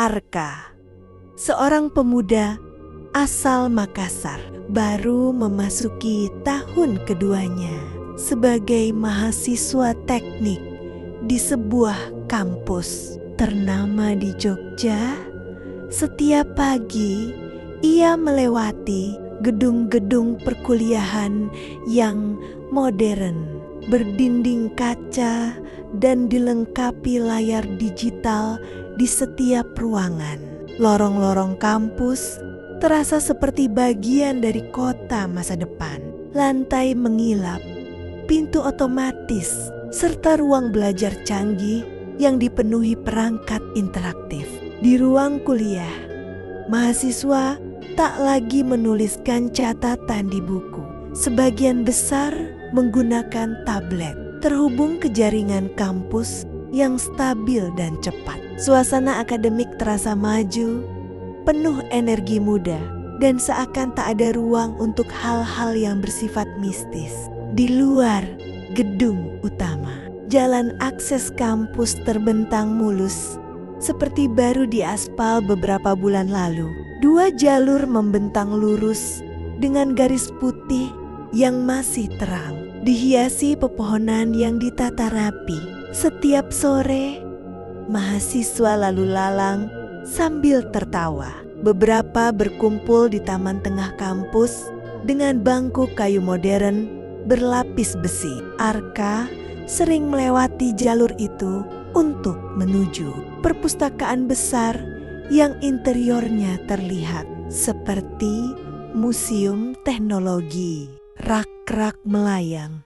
Arka, seorang pemuda asal Makassar, baru memasuki tahun keduanya sebagai mahasiswa teknik di sebuah kampus ternama di Jogja. Setiap pagi ia melewati gedung-gedung perkuliahan yang modern, berdinding kaca dan dilengkapi layar digital di setiap ruangan. Lorong-lorong kampus terasa seperti bagian dari kota masa depan. Lantai mengilap, pintu otomatis, serta ruang belajar canggih yang dipenuhi perangkat interaktif. Di ruang kuliah, mahasiswa tak lagi menuliskan catatan di buku. Sebagian besar menggunakan tablet, terhubung ke jaringan kampus yang stabil dan cepat. Suasana akademik terasa maju, penuh energi muda, dan seakan tak ada ruang untuk hal-hal yang bersifat mistis. Di luar gedung utama, jalan akses kampus terbentang mulus, seperti baru diaspal beberapa bulan lalu. 2 jalur membentang lurus dengan garis putih yang masih terang, dihiasi pepohonan yang ditata rapi. Setiap sore, mahasiswa lalu lalang sambil tertawa. Beberapa berkumpul di taman tengah kampus dengan bangku kayu modern berlapis besi. Arka sering melewati jalur itu untuk menuju perpustakaan besar yang interiornya terlihat seperti museum teknologi. Rak-rak melayang,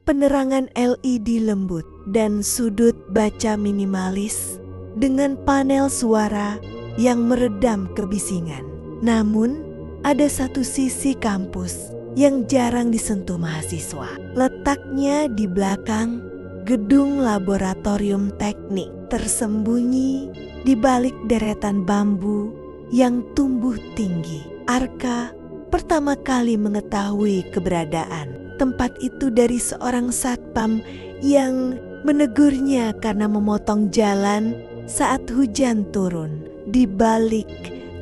penerangan LED lembut, dan sudut baca minimalis dengan panel suara yang meredam kebisingan. Namun, ada satu sisi kampus yang jarang disentuh mahasiswa. Letaknya di belakang gedung laboratorium teknik, tersembunyi di balik deretan bambu yang tumbuh tinggi. Arka pertama kali mengetahui keberadaan tempat itu dari seorang satpam yang menegurnya karena memotong jalan saat hujan turun. Di balik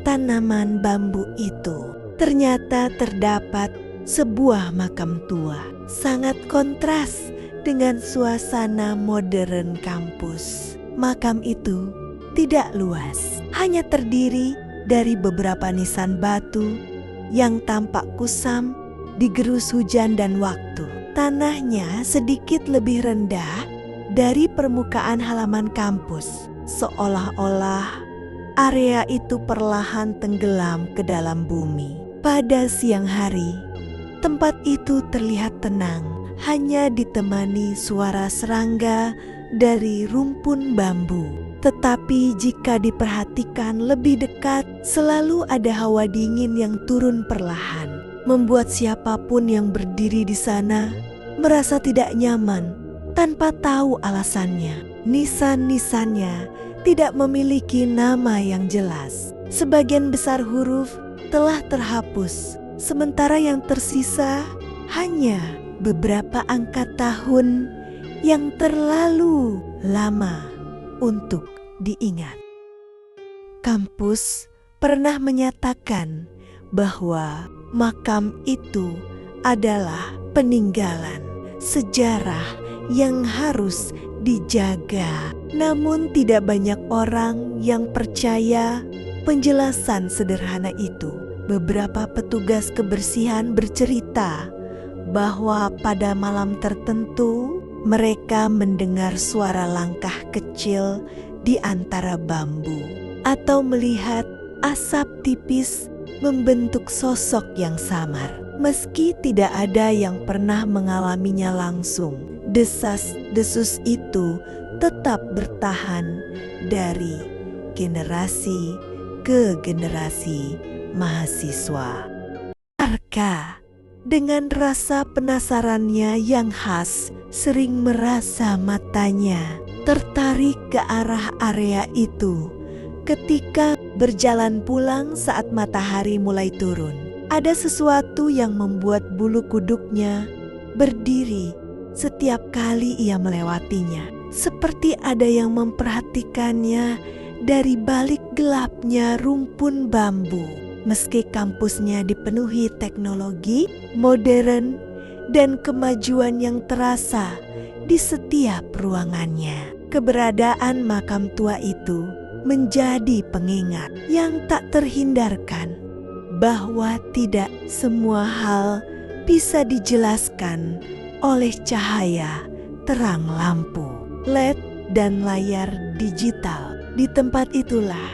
tanaman bambu itu ternyata terdapat sebuah makam tua, sangat kontras dengan suasana modern kampus. Makam itu tidak luas, hanya terdiri dari beberapa nisan batu yang tampak kusam digerus hujan dan waktu. Tanahnya sedikit lebih rendah dari permukaan halaman kampus, seolah-olah area itu perlahan tenggelam ke dalam bumi. Pada siang hari, tempat itu terlihat tenang, hanya ditemani suara serangga dari rumpun bambu. Tetapi jika diperhatikan lebih dekat, selalu ada hawa dingin yang turun perlahan, membuat siapapun yang berdiri di sana merasa tidak nyaman tanpa tahu alasannya. Nisan-nisannya tidak memiliki nama yang jelas. Sebagian besar huruf telah terhapus, sementara yang tersisa hanya beberapa angka tahun yang terlalu lama untuk diingat. Kampus pernah menyatakan bahwa makam itu adalah peninggalan sejarah yang harus dijaga. Namun tidak banyak orang yang percaya penjelasan sederhana itu. Beberapa petugas kebersihan bercerita bahwa pada malam tertentu mereka mendengar suara langkah kecil di antara bambu atau melihat asap tipis membentuk sosok yang samar. Meski tidak ada yang pernah mengalaminya langsung, desas-desus itu tetap bertahan dari generasi ke generasi mahasiswa. Arka dengan rasa penasarannya yang khas sering merasa matanya tertarik ke arah area itu. Ketika berjalan pulang saat matahari mulai turun, ada sesuatu yang membuat bulu kuduknya berdiri setiap kali ia melewatinya. Seperti ada yang memperhatikannya dari balik gelapnya rumpun bambu. Meski kampusnya dipenuhi teknologi modern dan kemajuan yang terasa di setiap ruangannya, keberadaan makam tua itu menjadi pengingat yang tak terhindarkan bahwa tidak semua hal bisa dijelaskan oleh cahaya terang lampu LED dan layar digital. Di tempat itulah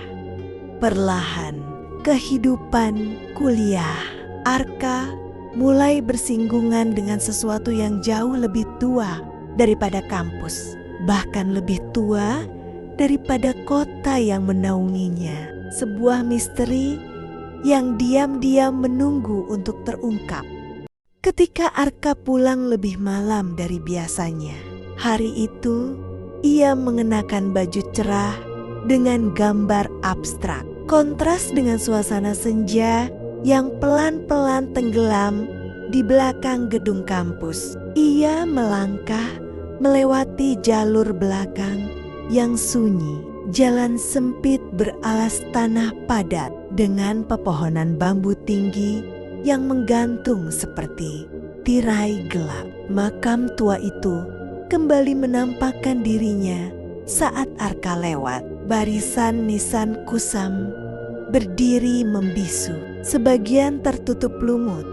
perlahan kehidupan kuliah Arka mulai bersinggungan dengan sesuatu yang jauh lebih tua daripada kampus, bahkan lebih tua daripada kota yang menaunginya. Sebuah misteri yang diam-diam menunggu untuk terungkap. Ketika Arka pulang lebih malam dari biasanya, hari itu ia mengenakan baju cerah dengan gambar abstrak. Kontras dengan suasana senja yang pelan-pelan tenggelam di belakang gedung kampus. Ia melangkah melewati jalur belakang yang sunyi. Jalan sempit beralas tanah padat dengan pepohonan bambu tinggi yang menggantung seperti tirai gelap. Makam tua itu kembali menampakkan dirinya saat Arka lewat. Barisan nisan kusam berdiri membisu, sebagian tertutup lumut,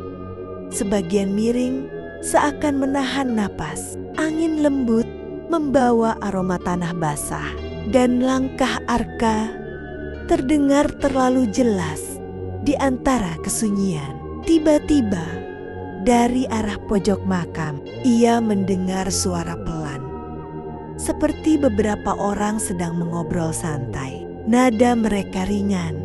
sebagian miring seakan menahan napas. Angin lembut membawa aroma tanah basah, dan langkah Arka terdengar terlalu jelas di antara kesunyian. Tiba-tiba dari arah pojok makam ia mendengar suara pelan, seperti beberapa orang sedang mengobrol santai. Nada mereka ringan,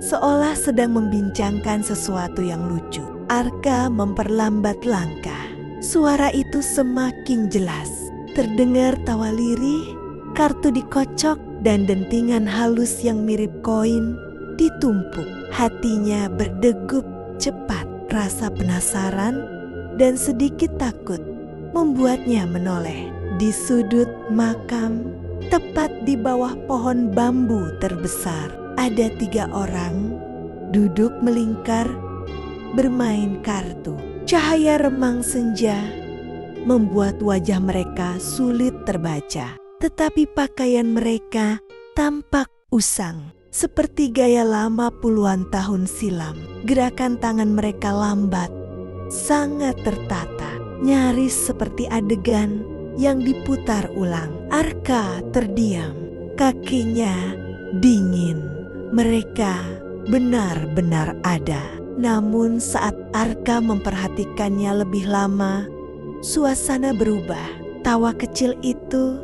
seolah sedang membincangkan sesuatu yang lucu. Arka memperlambat langkah. Suara itu semakin jelas. Terdengar tawa lirih, kartu dikocok, dan dentingan halus yang mirip koin ditumpuk. Hatinya berdegup cepat. Rasa penasaran dan sedikit takut membuatnya menoleh. Di sudut makam, tepat di bawah pohon bambu terbesar, ada 3 orang duduk melingkar bermain kartu. Cahaya remang senja membuat wajah mereka sulit terbaca, tetapi pakaian mereka tampak usang, seperti gaya lama puluhan tahun silam. Gerakan tangan mereka lambat, sangat tertata, nyaris seperti adegan yang diputar ulang. Arka terdiam, kakinya dingin. Mereka benar-benar ada. Namun saat Arka memperhatikannya lebih lama, suasana berubah. Tawa kecil itu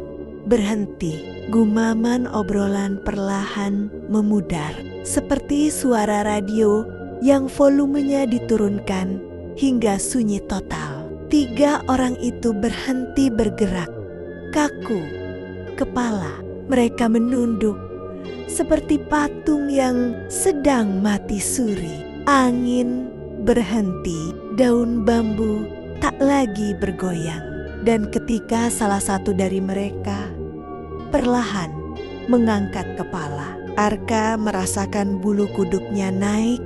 berhenti. Gumaman obrolan perlahan memudar, seperti suara radio yang volumenya diturunkan hingga sunyi total. 3 orang itu berhenti bergerak, kaku kepala. Mereka menunduk seperti patung yang sedang mati suri. Angin berhenti, daun bambu tak lagi bergoyang. Dan ketika salah satu dari mereka perlahan mengangkat kepala, Arka merasakan bulu kuduknya naik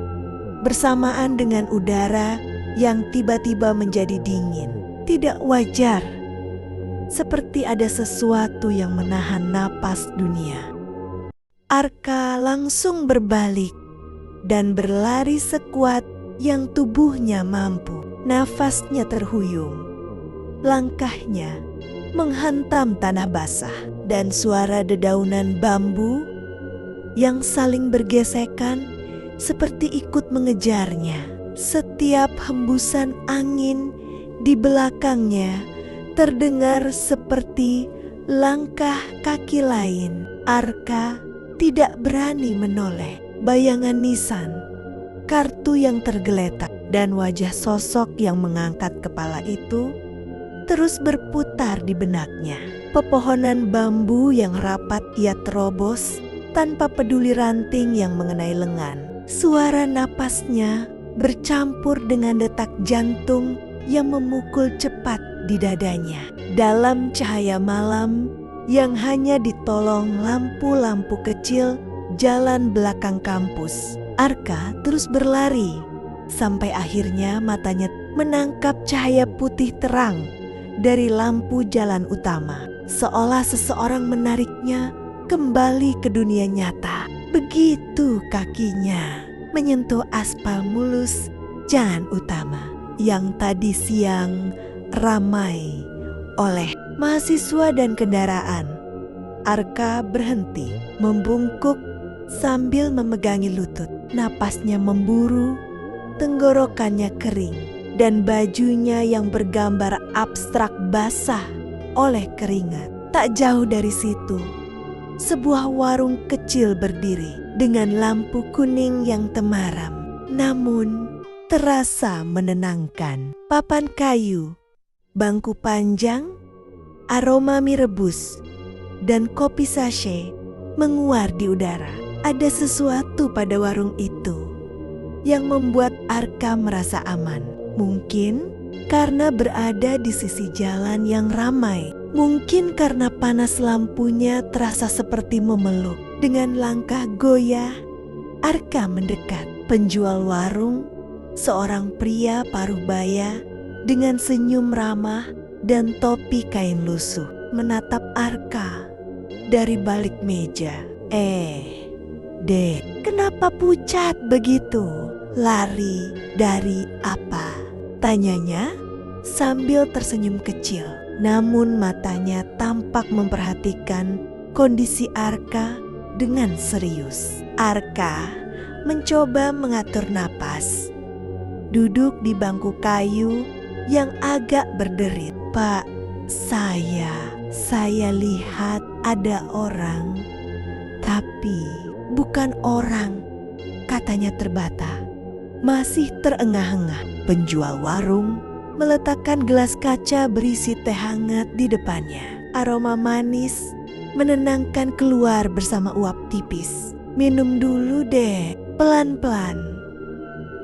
bersamaan dengan udara yang tiba-tiba menjadi dingin. Tidak wajar, seperti ada sesuatu yang menahan napas dunia. Arka langsung berbalik dan berlari sekuat yang tubuhnya mampu. Nafasnya terhuyung, langkahnya menghantam tanah basah, dan suara dedaunan bambu yang saling bergesekan seperti ikut mengejarnya. Setiap hembusan angin di belakangnya terdengar seperti langkah kaki lain. Arka tidak berani menoleh. Bayangan nisan, kartu yang tergeletak, dan wajah sosok yang mengangkat kepala itu terus berputar di benaknya. Pepohonan bambu yang rapat ia terobos tanpa peduli ranting yang mengenai lengan. Suara napasnya bercampur dengan detak jantung yang memukul cepat di dadanya. Dalam cahaya malam yang hanya ditolong lampu-lampu kecil jalan belakang kampus. Arka terus berlari sampai akhirnya matanya menangkap cahaya putih terang dari lampu jalan utama, seolah seseorang menariknya kembali ke dunia nyata. Begitu kakinya menyentuh aspal mulus jalan utama yang tadi siang ramai oleh mahasiswa dan kendaraan, Arka berhenti, membungkuk sambil memegangi lutut. Napasnya memburu, tenggorokannya kering, dan bajunya yang bergambar abstrak basah oleh keringat. Tak jauh dari situ, sebuah warung kecil berdiri dengan lampu kuning yang temaram, namun terasa menenangkan. Papan kayu, bangku panjang, aroma mie rebus, dan kopi sachet menguar di udara. Ada sesuatu pada warung itu yang membuat Arka merasa aman. Mungkin karena berada di sisi jalan yang ramai. Mungkin karena panas lampunya terasa seperti memeluk. Dengan langkah goyah, Arka mendekat. Penjual warung, seorang pria paruh baya dengan senyum ramah dan topi kain lusuh, menatap Arka dari balik meja. Dek, kenapa pucat begitu? Lari dari apa? Tanyanya sambil tersenyum kecil. Namun matanya tampak memperhatikan kondisi Arka dengan serius. Arka mencoba mengatur napas. Duduk di bangku kayu yang agak berderit. Pak, saya lihat ada orang, tapi bukan orang, katanya terbata. Masih terengah-engah, penjual warung meletakkan gelas kaca berisi teh hangat di depannya. Aroma manis menenangkan keluar bersama uap tipis. Minum dulu deh, pelan-pelan.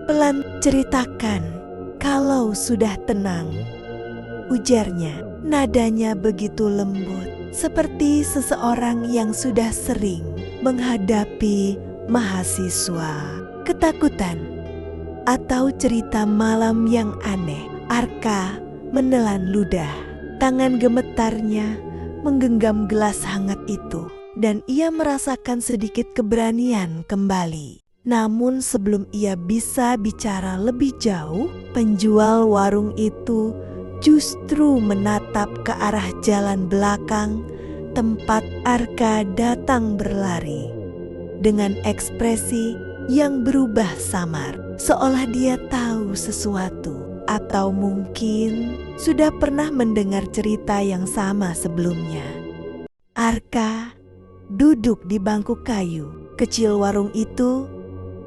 Pelan ceritakan kalau sudah tenang, ujarnya. Nadanya begitu lembut, seperti seseorang yang sudah sering menghadapi mahasiswa. Ketakutan atau cerita malam yang aneh. Arka menelan ludah. Tangan gemetarnya menggenggam gelas hangat itu, dan ia merasakan sedikit keberanian kembali. Namun sebelum ia bisa bicara lebih jauh, penjual warung itu justru menatap ke arah jalan belakang tempat Arka datang berlari. Dengan ekspresi yang berubah samar, seolah dia tahu sesuatu. Atau mungkin sudah pernah mendengar cerita yang sama sebelumnya. Arka duduk di bangku kayu kecil warung itu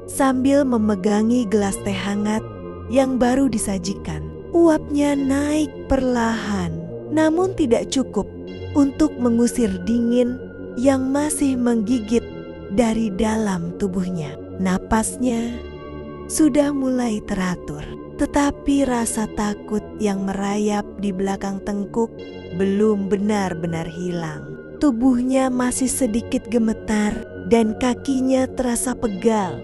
sambil memegangi gelas teh hangat yang baru disajikan. Uapnya naik perlahan, namun tidak cukup untuk mengusir dingin yang masih menggigit dari dalam tubuhnya. Napasnya sudah mulai teratur. Tetapi rasa takut yang merayap di belakang tengkuk belum benar-benar hilang. Tubuhnya masih sedikit gemetar dan kakinya terasa pegal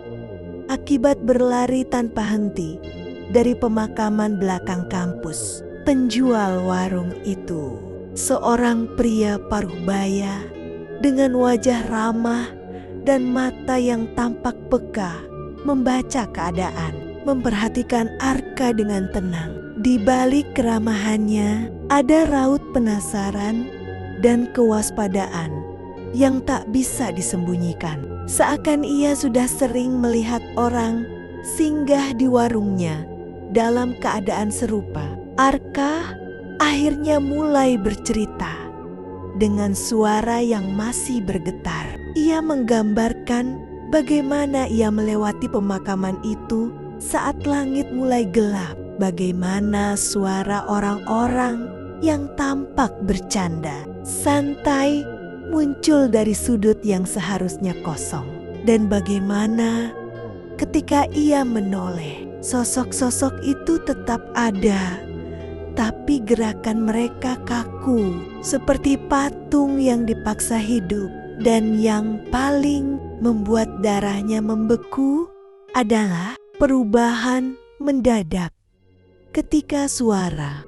akibat berlari tanpa henti dari pemakaman belakang kampus. Penjual warung itu, seorang pria paruh baya dengan wajah ramah dan mata yang tampak peka, membaca keadaan. Memperhatikan Arka dengan tenang. Di balik keramahannya ada raut penasaran dan kewaspadaan yang tak bisa disembunyikan. Seakan ia sudah sering melihat orang singgah di warungnya dalam keadaan serupa. Arka akhirnya mulai bercerita dengan suara yang masih bergetar. Ia menggambarkan bagaimana ia melewati pemakaman itu saat langit mulai gelap, bagaimana suara orang-orang yang tampak bercanda santai muncul dari sudut yang seharusnya kosong, dan bagaimana ketika ia menoleh, sosok-sosok itu tetap ada, tetapi gerakan mereka kaku, seperti patung yang dipaksa hidup. Dan yang paling membuat darahnya membeku adalah perubahan mendadak. Ketika suara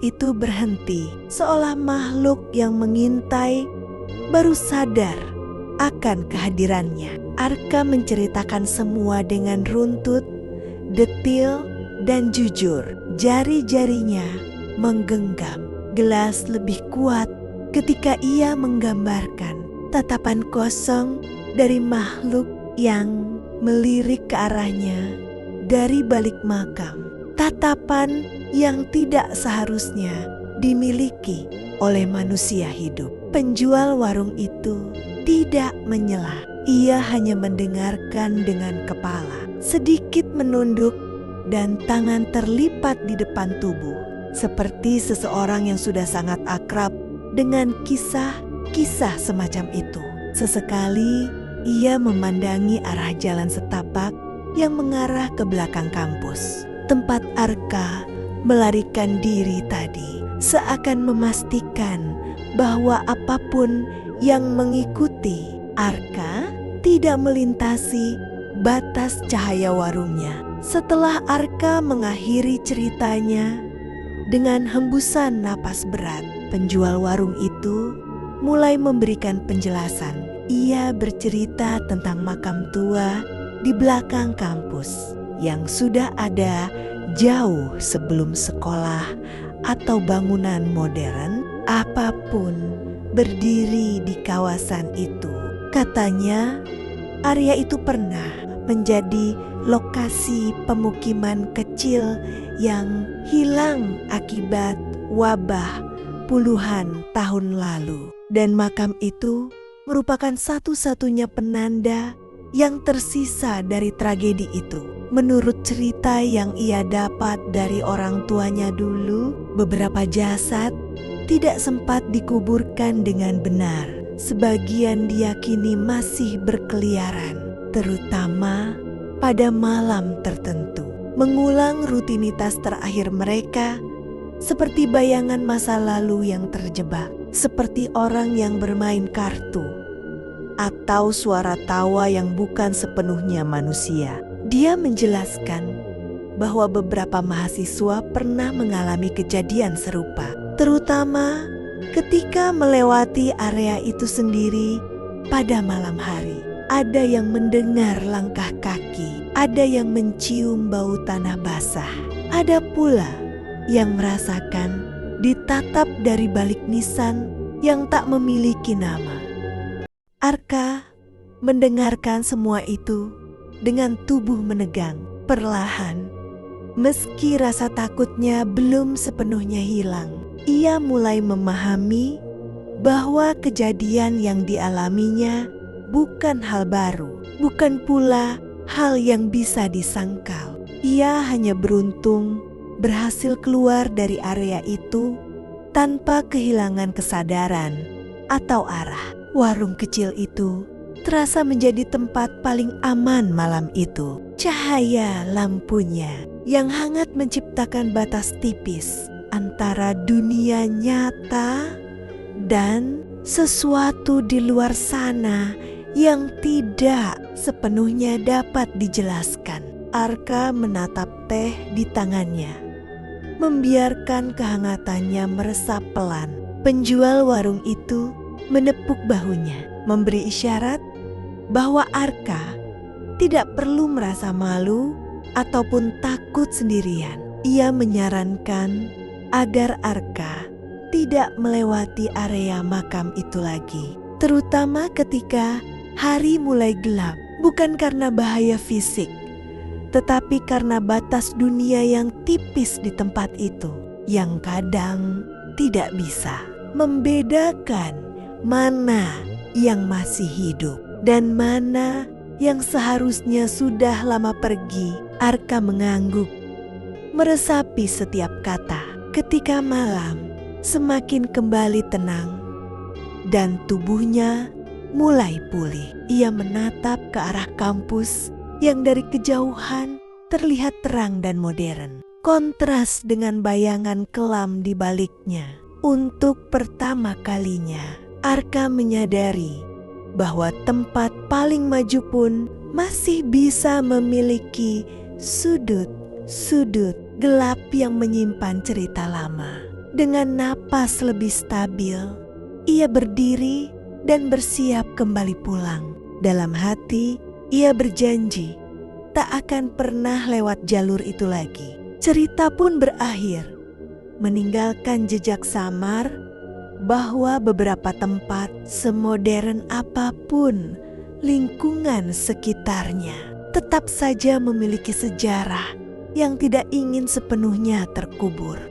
itu berhenti, seolah makhluk yang mengintai baru sadar akan kehadirannya. Arka menceritakan semua dengan runtut, detil, dan jujur. Jari-jarinya menggenggam gelas lebih kuat ketika ia menggambarkan tatapan kosong dari makhluk yang melirik ke arahnya dari balik makam. Tatapan yang tidak seharusnya dimiliki oleh manusia hidup. Penjual warung itu tidak menyela. Ia hanya mendengarkan dengan kepala, sedikit menunduk dan tangan terlipat di depan tubuh, seperti seseorang yang sudah sangat akrab dengan kisah semacam itu. Sesekali ia memandangi arah jalan setapak yang mengarah ke belakang kampus, tempat Arka melarikan diri tadi, seakan memastikan bahwa apapun yang mengikuti Arka tidak melintasi batas cahaya warungnya. Setelah Arka mengakhiri ceritanya dengan hembusan napas berat, penjual warung itu mulai memberikan penjelasan. Ia bercerita tentang makam tua di belakang kampus yang sudah ada jauh sebelum sekolah atau bangunan modern apapun berdiri di kawasan itu. Katanya, area itu pernah menjadi lokasi pemukiman kecil yang hilang akibat wabah puluhan tahun lalu. Dan makam itu merupakan satu-satunya penanda yang tersisa dari tragedi itu. Menurut cerita yang ia dapat dari orang tuanya dulu, beberapa jasad tidak sempat dikuburkan dengan benar. Sebagian diyakini masih berkeliaran, terutama pada malam tertentu, mengulang rutinitas terakhir mereka seperti bayangan masa lalu yang terjebak, seperti orang yang bermain kartu, atau suara tawa yang bukan sepenuhnya manusia. Dia menjelaskan bahwa beberapa mahasiswa pernah mengalami kejadian serupa, terutama ketika melewati area itu sendiri pada malam hari. Ada yang mendengar langkah kaki, ada yang mencium bau tanah basah, ada pula yang merasakan ditatap dari balik nisan yang tak memiliki nama. Arka mendengarkan semua itu dengan tubuh menegang. Perlahan, meski rasa takutnya belum sepenuhnya hilang, ia mulai memahami bahwa kejadian yang dialaminya bukan hal baru, bukan pula hal yang bisa disangkal. Ia hanya beruntung berhasil keluar dari area itu tanpa kehilangan kesadaran atau arah. Warung kecil itu terasa menjadi tempat paling aman malam itu. Cahaya lampunya yang hangat menciptakan batas tipis antara dunia nyata dan sesuatu di luar sana yang tidak sepenuhnya dapat dijelaskan. Arka menatap teh di tangannya, membiarkan kehangatannya meresap pelan. Penjual warung itu menepuk bahunya, memberi isyarat bahwa Arka tidak perlu merasa malu ataupun takut sendirian. Ia menyarankan agar Arka tidak melewati area makam itu lagi, terutama ketika hari mulai gelap, bukan karena bahaya fisik, tetapi karena batas dunia yang tipis di tempat itu, yang kadang tidak bisa membedakan mana yang masih hidup dan mana yang seharusnya sudah lama pergi. Arka mengangguk, meresapi setiap kata. Ketika malam semakin kembali tenang dan tubuhnya mulai pulih, ia menatap ke arah kampus yang dari kejauhan terlihat terang dan modern. kontras dengan bayangan kelam di baliknya. Untuk pertama kalinya, Arka menyadari bahwa tempat paling maju pun masih bisa memiliki sudut-sudut gelap yang menyimpan cerita lama. Dengan napas lebih stabil, ia berdiri dan bersiap kembali pulang. Dalam hati, ia berjanji tak akan pernah lewat jalur itu lagi. Cerita pun berakhir, meninggalkan jejak samar bahwa beberapa tempat, semodern apapun lingkungan sekitarnya, tetap saja memiliki sejarah yang tidak ingin sepenuhnya terkubur.